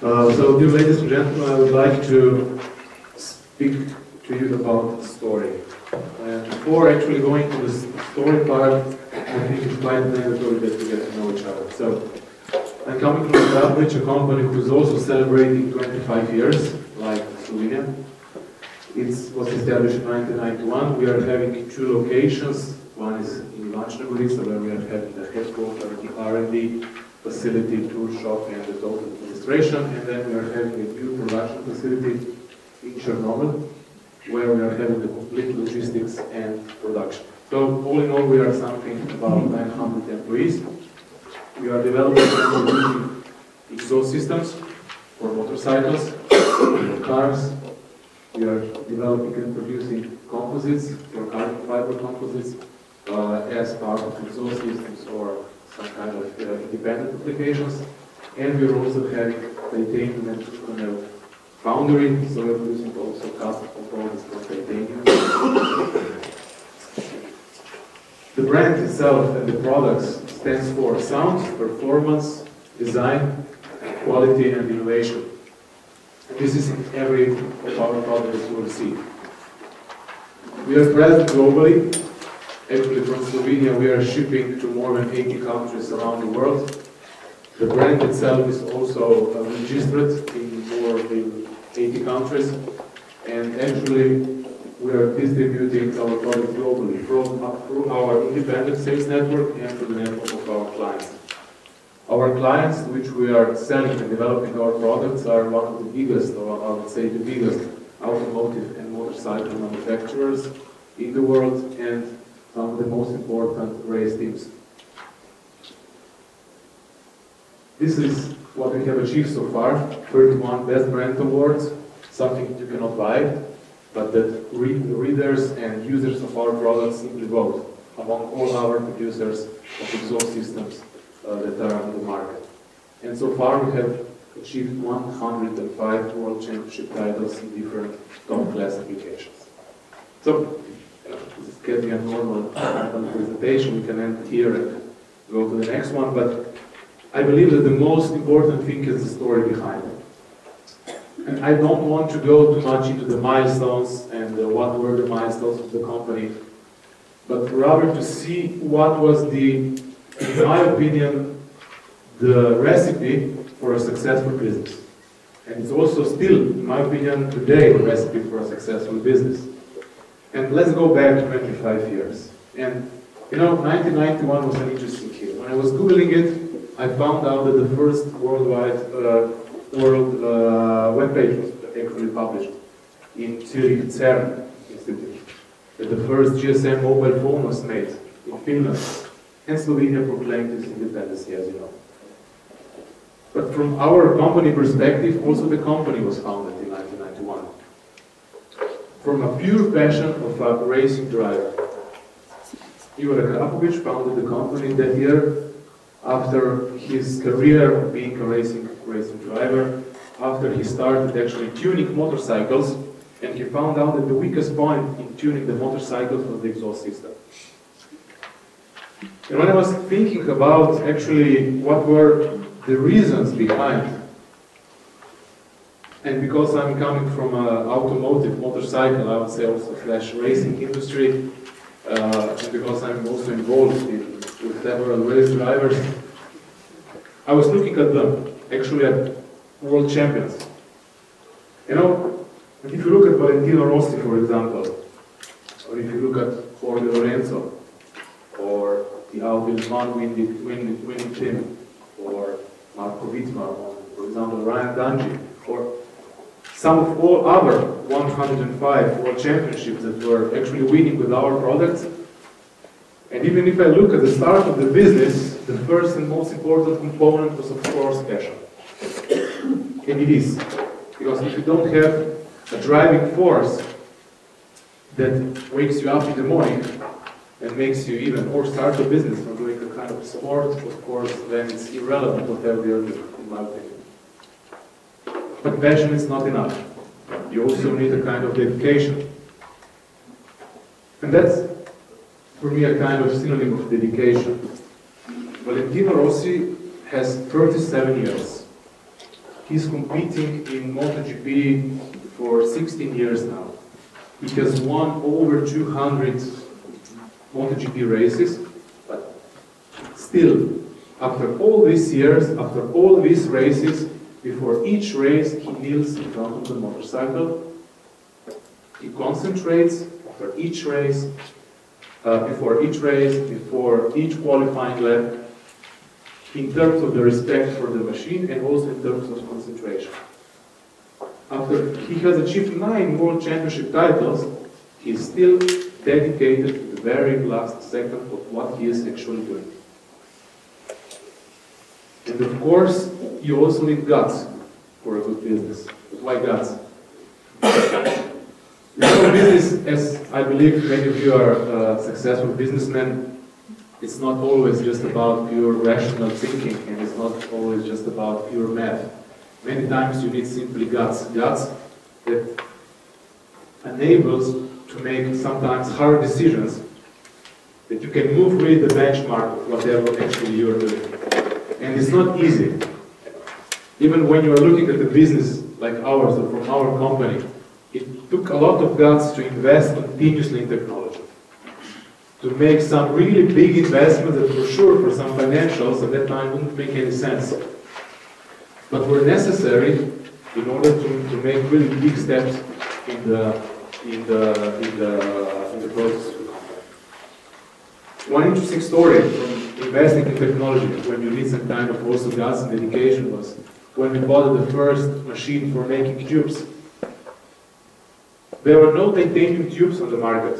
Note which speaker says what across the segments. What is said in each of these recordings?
Speaker 1: So, dear ladies and gentlemen, I would like to speak to you about the story. And before actually going to the story part, I think it's quite mandatory that we get to know each other. So, I'm coming from Akrapovič, a company who's also celebrating 25 years, like Slovenia. It was established in 1991. We are having 2 locations. One is in Racing, where we are having the headquarters, the R&D facility, tool shop, and the total administration. And then we are having a new production facility in Chernobyl, where we are having the complete logistics and production. So all in all, we are something about 900 employees. We are developing and producing exhaust systems for motorcycles, for cars. We are developing and producing composites, for carbon fiber composites, as part of exhaust systems or some kind of independent applications. And we are also having titanium and foundry, so we are producing also custom components for titanium. The brand itself and the products stands for sound, performance, design, quality, and innovation. And this is in every of our products you will see. We are present globally. Actually, from Slovenia, we are shipping to more than 80 countries around the world. The brand itself is also registered in more than 80 countries. And actually, we are distributing our products globally through our independent sales network and through the network of our clients. Our clients, which we are selling and developing our products, are one of the biggest, or I would say the biggest, automotive and motorcycle manufacturers in the world, and some of the most important race teams. This is what we have achieved so far: 31 Best Brand Awards, something you cannot buy, but that readers and users of our products simply vote among all our producers of exhaust systems that are on the market. And so far we have achieved 105 World Championship titles in different top-class applications. So, this is getting a normal presentation. We can end here and go to the next one, but I believe that the most important thing is the story behind it. And I don't want to go too much into the milestones and what were the milestones of the company, but rather to see what was the, in my opinion, the recipe for a successful business. And it's also still, in my opinion, today, the recipe for a successful business. And let's go back 25 years. And, you know, 1991 was an interesting year. When I was Googling it, I found out that the first worldwide webpage was actually published in Zurich CERN Institute. That the first GSM mobile phone was made in Finland. And Slovenia proclaimed its independence, as you know. But from our company perspective, also the company was founded in 1991. From a pure passion of a racing driver. Uroš Akrapovič founded the company that year after his career of being a racing driver, after he started actually tuning motorcycles, and he found out that the weakest point in tuning the motorcycles was the exhaust system. And when I was thinking about actually what were the reasons behind, and because I'm coming from an automotive motorcycle, I would say also slash racing industry, and because I'm also involved with several race drivers, I was looking at them, actually at world champions. You know, if you look at Valentino Rossi, for example, or if you look at Jorge Lorenzo, or the Alvin Mann winning team, or Marco Wittmann, or for example Ryan Dungey, or some of all other 105 world championships that were actually winning with our products. And even if I look at the start of the business, the first and most important component was of course passion. And it is. Because if you don't have a driving force that wakes you up in the morning and makes you even, or start a business or doing a kind of sport, of course, then it's irrelevant whatever you're doing, in my opinion. But passion is not enough. You also need a kind of dedication. And that's, for me, a kind of synonym of dedication. Valentino Rossi has 37 years He's competing in MotoGP for 16 years now. He has won over 200 MotoGP races, but still, after all these years, after all these races, before each race, he kneels in front of the motorcycle. He concentrates after each race, before each qualifying lap, in terms of the respect for the machine and also in terms of concentration. After he has achieved 9 World Championship titles, he is still dedicated to the very last second of what he is actually doing. And of course, you also need guts for a good business. But why guts? Business, as I believe many of you are successful businessmen, it's not always just about pure rational thinking, and it's not always just about pure math. Many times you need simply guts. Guts that enables to make sometimes hard decisions, that you can move with the benchmark of whatever actually you're doing. And it's not easy. Even when you're looking at a business like ours or from our company, it took a lot of guts to invest continuously in technology. To make some really big investments that for sure for some financials at that time wouldn't make any sense. But were necessary in order to make really big steps in the process. One interesting story from investing in technology, when you need some kind of also guts and dedication, was when we bought the first machine for making tubes. There were no titanium tubes on the market,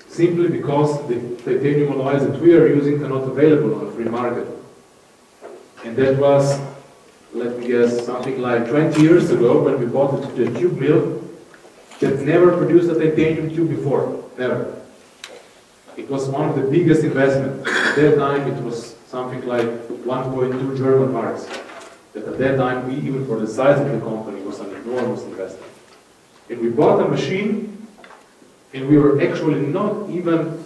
Speaker 1: simply because the titanium alloys that we are using are not available on the free market. And that was, let me guess, something like 20 years ago when we bought the tube mill that never produced a titanium tube before, never. It was one of the biggest investments. At that time it was something like 1.2 German marks. That at that time, we, even for the size of the company, was an enormous investment. And we bought a machine, and we were actually not even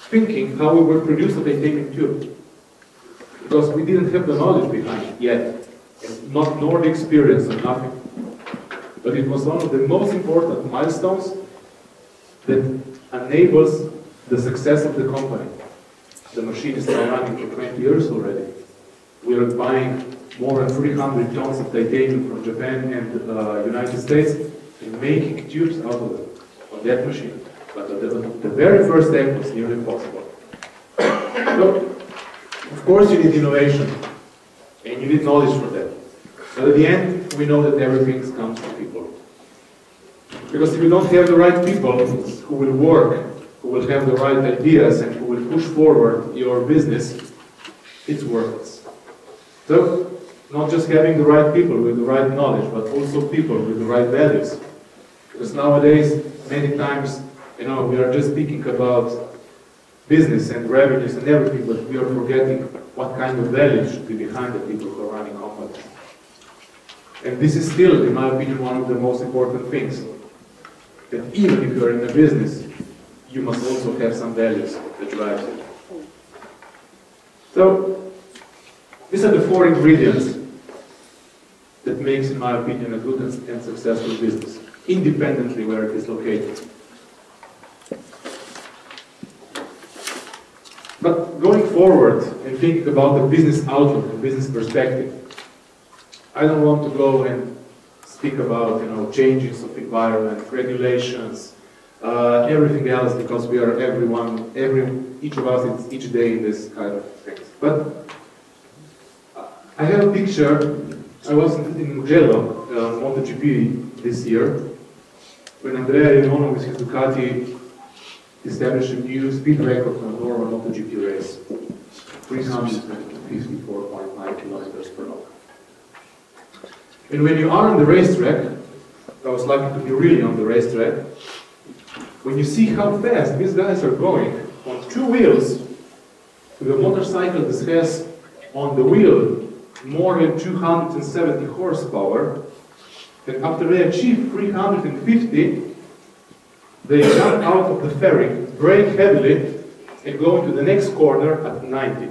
Speaker 1: thinking how we would produce a titanium tube. Because we didn't have the knowledge behind it yet, and nor the experience or nothing. But it was one of the most important milestones that enables the success of the company. The machine is now running for 20 years already. We are buying more than 300 tons of titanium from Japan and United States and making tubes out of it on that machine. But the very first step was nearly impossible. So, of course you need innovation and you need knowledge for that. But at the end, we know that everything comes from people. Because if you don't have the right people who will work, who will have the right ideas and who will push forward your business, it's worthless. So, not just having the right people with the right knowledge, but also people with the right values. Because nowadays, many times, we are just speaking about business and revenues and everything, but we are forgetting what kind of values should be behind the people who are running companies. And this is still, in my opinion, one of the most important things. That even if you are in a business, you must also have some values that drive you. So, these are the 4 ingredients that makes, in my opinion, a good and successful business, independently where it is located. But going forward and thinking about the business outlook and business perspective, I don't want to go and speak about changes of environment, regulations, everything else, because we are each of us is each day in this kind of things. But I have a picture. I was in Mugello, MotoGP this year, when Andrea Iono with his Ducati established a new speed record on a normal MotoGP race, 354.9 kilometers per hour. And when you are on the racetrack, I was lucky to be really on the racetrack, when you see how fast these guys are going on 2 wheels, with a motorcycle that has on the wheel more than 270 horsepower, and after they achieve 350, they jump out of the fairing, brake heavily, and go into the next corner at 90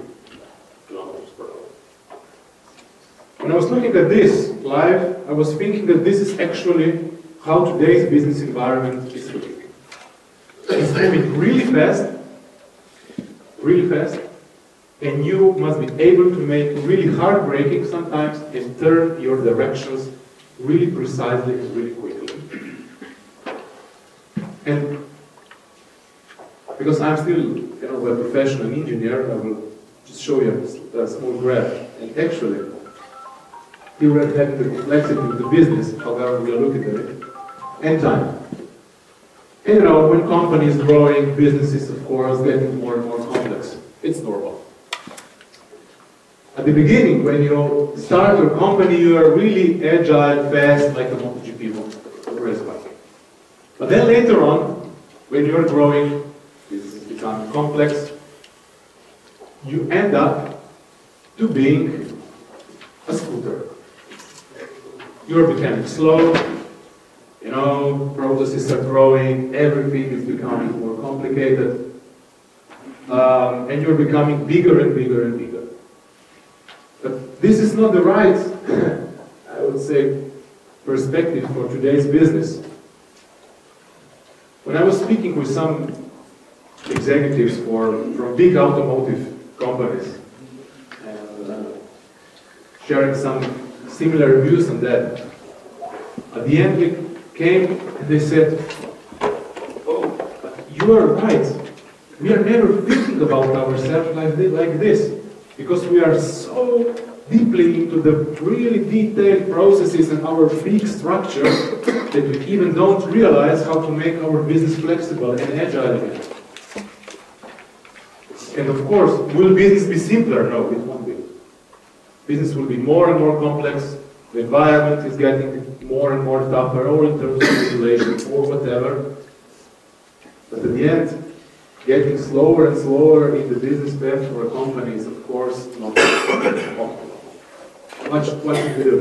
Speaker 1: kilometers per hour. when I was looking at this live, I was thinking that this is actually how today's business environment is looking. It's moving really fast, and you must be able to make really heartbreaking sometimes and turn your directions really precisely and really quickly. And because I'm still, a professional engineer, I will just show you a small graph. And actually, here we're having the complexity of the business, however we are looking at it, and time. And when company is growing, businesses, of course, getting more and more complex. It's normal. At the beginning, when you start your company, you are really agile, fast, like a MotoGP race bike. But then later on, when you're growing, business becomes complex, you end up to being a scooter. You're becoming slow, processes are growing, everything is becoming more complicated, and you're becoming bigger and bigger and bigger. But this is not the right, I would say, perspective for today's business. When I was speaking with some executives from big automotive companies, and sharing some similar views on that, at the end we came and they said, "Oh, you are right. We are never thinking about ourselves like this, because we are so deeply into the really detailed processes and our big structure that we even don't realize how to make our business flexible and agile again." And of course, will business be simpler? No, it won't be. Business will be more and more complex. The environment is getting more and more tougher, or in terms of regulation, or whatever. But at the end, getting slower and slower in the business path for a company is, of course, not optimal. What should we do?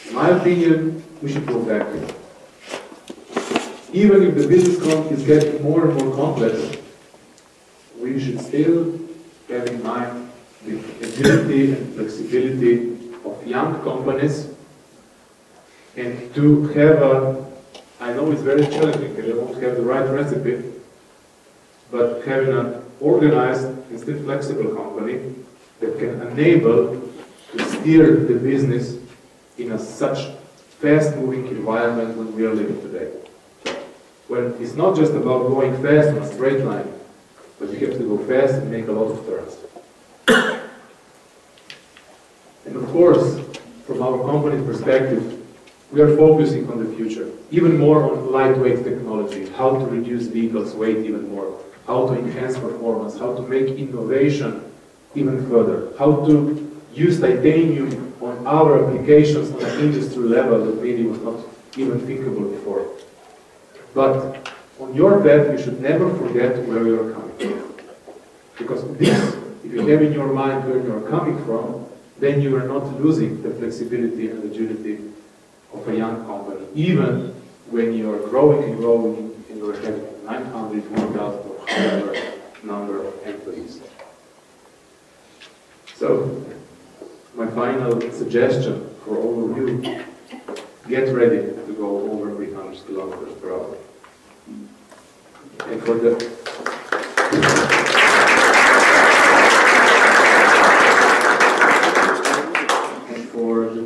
Speaker 1: In my opinion, we should go back. Even if the business is getting more and more complex, we should still have in mind the agility and flexibility of young companies, and to have I know it's very challenging and I won't have the right recipe, but having an organized and still flexible company that can enable to steer the business in such fast-moving environment when we are living today. When it's not just about going fast on a straight line, but you have to go fast and make a lot of turns. And of course, from our company's perspective, we are focusing on the future, even more on lightweight technology, how to reduce vehicles' weight even more, how to enhance performance, how to make innovation even further, how to use titanium on our applications on an industry level that maybe was not even thinkable before. But on your path, you should never forget where you are coming from. Because this, if you have in your mind where you are coming from, then you are not losing the flexibility and agility of a young company, even when you are growing and growing and you are having 900, 1,000 or however number of employees. So, my final suggestion for all of you, get ready to go over 300 kilometers per hour. And for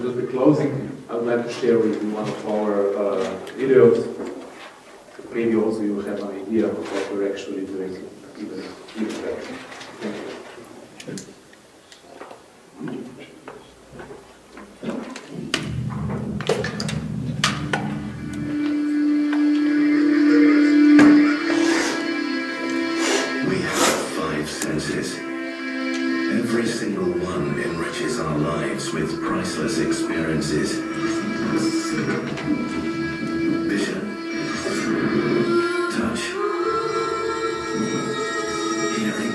Speaker 1: just the closing, I would like to share with you one of our videos. Maybe also you will have an idea of what we're actually doing even better. Thank you.
Speaker 2: We have 5 senses. Every single one enriches our lives with priceless experiences. Vision, touch, hearing,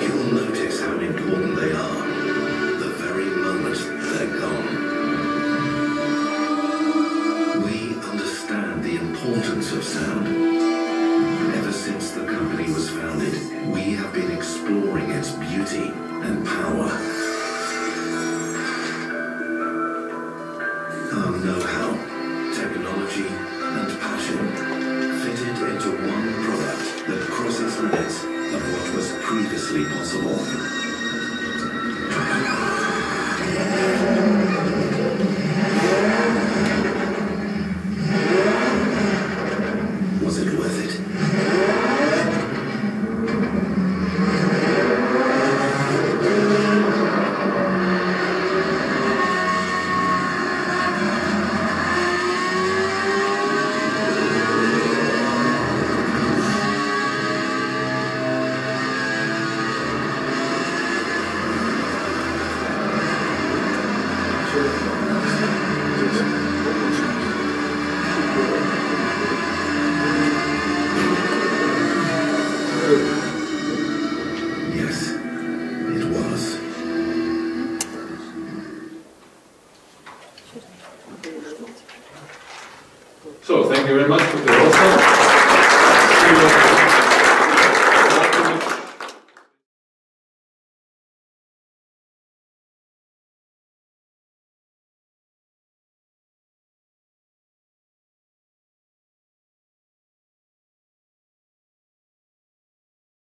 Speaker 2: you'll notice how important they are the very moment they're gone.
Speaker 1: So, thank you very much, Mr. Rosa.